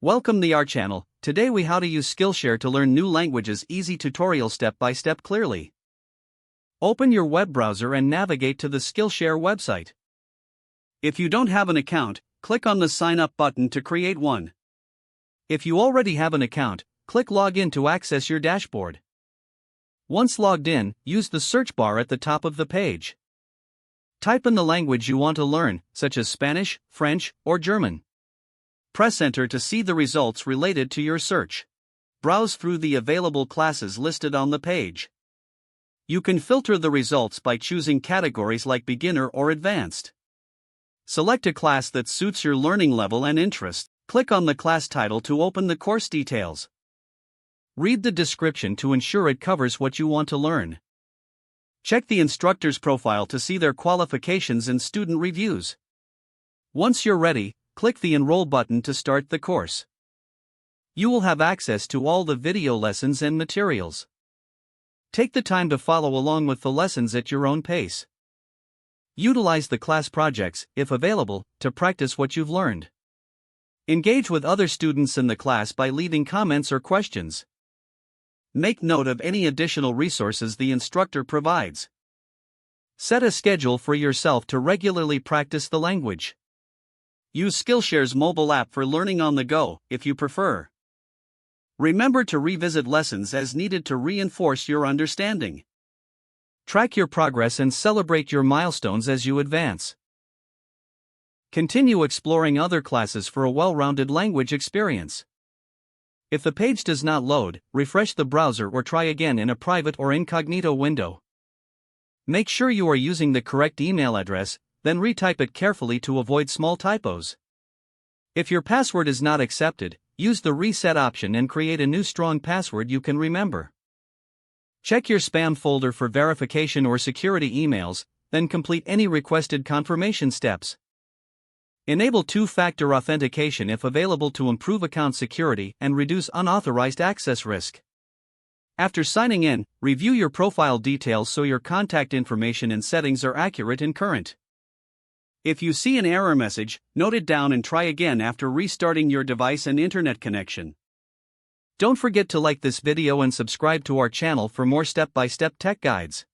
Welcome to our channel. Today we how to use Skillshare to learn new languages. Easy tutorial step by step clearly. Open your web browser and navigate to the Skillshare website. If you don't have an account, click on the sign up button to create one. If you already have an account, click log in to access your dashboard. Once logged in, use the search bar at the top of the page. Type in the language you want to learn, such as Spanish, French, or German. Press enter to see the results related to your search. Browse through the available classes listed on the page. You can filter the results by choosing categories like beginner or advanced. Select a class that suits your learning level and interest. Click on the class title to open the course details. Read the description to ensure it covers what you want to learn. Check the instructor's profile to see their qualifications and student reviews. Once you're ready, click the Enroll button to start the course. You will have access to all the video lessons and materials. Take the time to follow along with the lessons at your own pace. Utilize the class projects, if available, to practice what you've learned. Engage with other students in the class by leaving comments or questions. Make note of any additional resources the instructor provides. Set a schedule for yourself to regularly practice the language. Use Skillshare's mobile app for learning on the go, if you prefer. Remember to revisit lessons as needed to reinforce your understanding. Track your progress and celebrate your milestones as you advance. Continue exploring other classes for a well-rounded language experience. If the page does not load, refresh the browser or try again in a private or incognito window. Make sure you are using the correct email address, then retype it carefully to avoid small typos. If your password is not accepted, use the reset option and create a new strong password you can remember. Check your spam folder for verification or security emails, then complete any requested confirmation steps. Enable two-factor authentication if available to improve account security and reduce unauthorized access risk. After signing in, review your profile details so your contact information and settings are accurate and current. If you see an error message, note it down and try again after restarting your device and internet connection. Don't forget to like this video and subscribe to our channel for more step-by-step tech guides.